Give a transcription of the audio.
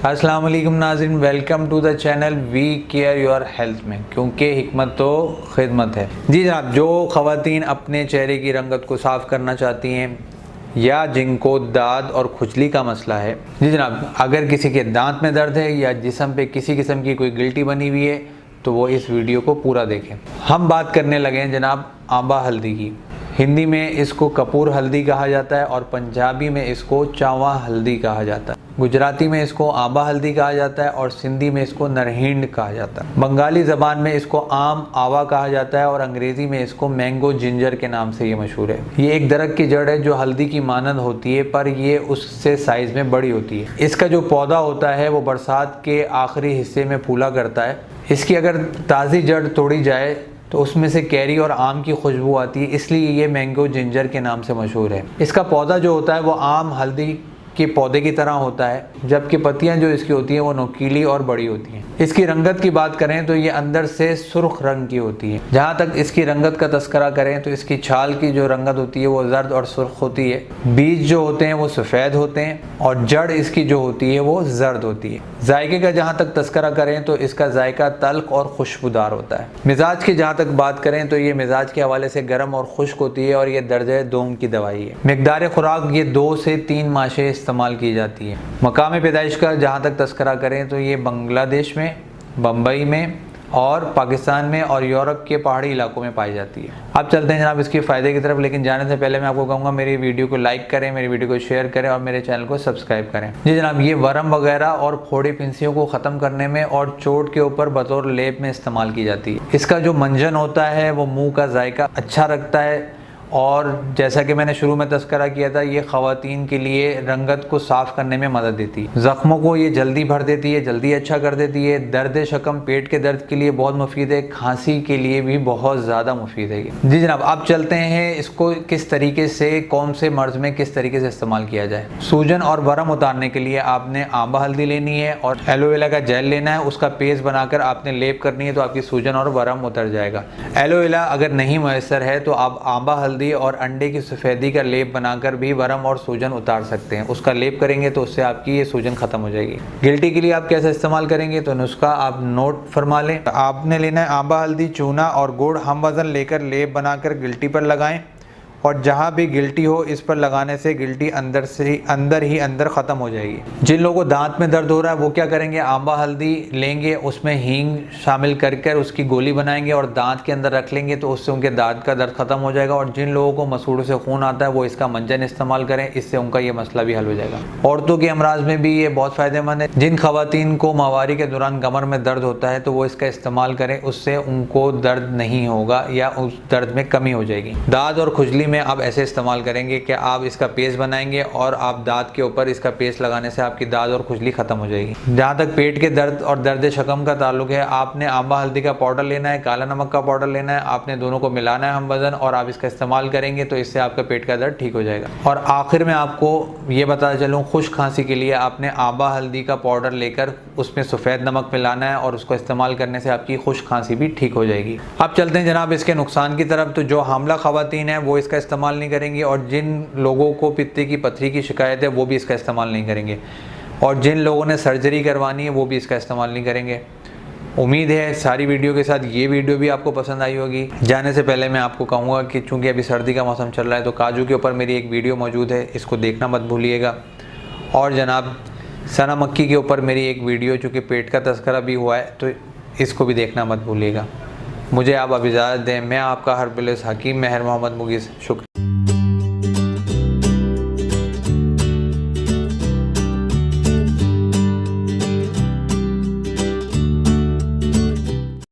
अस्सलाम वालेकुम नाज़रीन, welcome to the channel we care your health में, क्योंकि हिकमत तो खिदमत है। जी जनाब, जो ख़वातीन अपने चेहरे की रंगत को साफ़ करना चाहती हैं या जिनको दाद और खुजली का मसला है, जी जनाब, अगर किसी के दांत में दर्द है या जिस्म पे किसी किस्म की कोई गिल्टी बनी हुई है तो वो इस वीडियो को पूरा देखें। हम बात करने लगे हैं जनाब आंबा हल्दी की। हिंदी में इसको कपूर हल्दी कहा जाता है और पंजाबी में इसको चावा हल्दी कहा जाता है। गुजराती में इसको आंबा हल्दी कहा जाता है और सिंधी में इसको नरहिंड कहा जाता है। बंगाली ज़बान में इसको आम आवा कहा जाता है और अंग्रेज़ी में इसको मैंगो जिंजर के नाम से ये मशहूर है। ये एक दरख्त की जड़ है जो हल्दी की मानंद होती है, पर ये उससे साइज़ में बड़ी होती है। इसका जो पौधा होता है वो बरसात के आखिरी हिस्से में फूला करता है। इसकी अगर ताज़ी जड़ तोड़ी जाए तो उसमें से कैरी और आम की खुशबू आती है, इसलिए ये मैंगो जिंजर के नाम से मशहूर है। इसका पौधा जो होता है वो आम हल्दी के पौधे की तरह होता है, जबकि पत्तियां जो इसकी होती हैं वो नुकीली और बड़ी होती हैं। इसकी रंगत की बात करें तो ये अंदर से सुर्ख रंग की होती है। जहाँ तक इसकी रंगत का तस्करा करें तो इसकी छाल की जो रंगत होती है वो जर्द और सुर्ख होती है। बीज जो होते हैं वो सफ़ेद होते हैं और जड़ इसकी जो होती है वो जर्द होती है। जायके का जहाँ तक तस्करा करें तो इसका जायका तल्ख और खुशबूदार होता है। मिजाज की जहाँ तक बात करें तो ये मिजाज के हवाले से गर्म और खुश्क होती है और ये दर्जे दोम की दवाई है। मिकदार खुराक ये 2 से 3 माशे इस्तेमाल की जाती है। मकाम पैदाइश का जहाँ तक तस्करा करें तो ये बांग्लादेश में, बम्बई में और पाकिस्तान में और यूरोप के पहाड़ी इलाकों में पाई जाती है। अब चलते हैं जनाब इसके फ़ायदे की तरफ, लेकिन जाने से पहले मैं आपको कहूँगा मेरी वीडियो को लाइक करें, मेरी वीडियो को शेयर करें और मेरे चैनल को सब्सक्राइब करें। जी जनाब, ये वर्म वगैरह और फोड़े फिंसियों को ख़त्म करने में और चोट के ऊपर बतौर लेप में इस्तेमाल की जाती है। इसका जो मंजन होता है वो मुँह का जायका अच्छा रखता है और जैसा कि मैंने शुरू में तस्करा किया था, ये ख़वातीन के लिए रंगत को साफ़ करने में मदद देती है। ज़ख्मों को ये जल्दी भर देती है, जल्दी अच्छा कर देती है। दर्द शकम, पेट के दर्द के लिए बहुत मुफीद है। खांसी के लिए भी बहुत ज़्यादा मुफीद है। जी जनाब, अब चलते हैं इसको किस तरीके से, कौन से मर्ज़ में किस तरीके से इस्तेमाल किया जाए। सूजन और वरम उतारने के लिए आपने आंबा हल्दी लेनी है और एलोवेरा का जेल लेना है। उसका पेस्ट बनाकर आपने लेप करनी है तो आपकी सूजन और वरम उतर जाएगा। एलोवेरा अगर नहीं मैसर है तो आप आंबा हल्दी और अंडे की सफ़ेदी का लेप बनाकर भी वरम और सूजन उतार सकते हैं। उसका लेप करेंगे तो उससे आपकी ये सूजन ख़त्म हो जाएगी। गिल्टी के लिए आप कैसे इस्तेमाल करेंगे तो नुस्खा आप नोट फरमा लें। आपने लेना है आंबा हल्दी, चूना और गुड़ हम वज़न लेकर लेप बनाकर गिल्टी पर लगाएं और जहाँ भी गिल्टी हो इस पर लगाने से गिल्टी अंदर ही अंदर ख़त्म हो जाएगी। जिन लोगों को दांत में दर्द हो रहा है वो क्या करेंगे, आंबा हल्दी लेंगे, उसमें हींग शामिल कर उसकी गोली बनाएंगे और दांत के अंदर रख लेंगे तो उससे उनके दांत का दर्द ख़त्म हो जाएगा। और जिन लोगों को मसूड़ों से खून आता है वो इसका मंजन इस्तेमाल करें, इससे उनका ये मसला भी हल हो जाएगा। औरतों के अमराज में भी ये बहुत फ़ायदेमंद है। जिन ख़वातीन को माहवारी के दौरान कमर में दर्द होता है तो वो इसका इस्तेमाल करें, उससे उनको दर्द नहीं होगा या उस दर्द में कमी हो जाएगी। दाद और खुजली में आप ऐसे इस्तेमाल करेंगे कि आप इसका पेस्ट बनाएंगे और आप दांत के ऊपर इसका पेस्ट लगाने से आपकी दाद और खुजली ख़त्म हो जाएगी। जहाँ तक पेट के दर्द और दर्द शकम का ताल्लुक है, आपने आंबा हल्दी का पाउडर लेना है, काला नमक का पाउडर लेना है, आपने दोनों को मिलाना है हम वज़न और आप इसका इस्तेमाल करेंगे तो इससे आपका पेट का दर्द ठीक हो जाएगा। और आखिर में आपको ये बताता चलूँ, खुश्क खांसी के लिए आपने आंबा हल्दी का पाउडर लेकर उसमें सफ़ेद नमक मिलाना है और उसको इस्तेमाल करने से आपकी खुश्क खांसी भी ठीक हो जाएगी। अब चलते हैं जनाब इसके नुकसान की तरफ। तो जो हामला ख़वातीन है वो इसका इस्तेमाल नहीं करेंगे और जिन लोगों को पित्ते की पथरी की शिकायत है वो भी इसका इस्तेमाल नहीं करेंगे और जिन लोगों ने सर्जरी करवानी है वो भी इसका इस्तेमाल नहीं करेंगे। उम्मीद है सारी वीडियो के साथ ये वीडियो भी आपको पसंद आई होगी। जाने से पहले मैं आपको कहूँगा कि चूँकि अभी सर्दी का मौसम चल रहा है तो काजू के ऊपर मेरी एक वीडियो मौजूद है, इसको देखना मत भूलिएगा। और जनाब सना मक्की के ऊपर मेरी एक वीडियो, चूँकि पेट का तस्करा भी हुआ है, तो इसको भी देखना मत भूलिएगा। मुझे आप अब इजाज़त दें। मैं आपका हरबिल हकीम महर मोहम्मद मुगीस। शुक्रिया।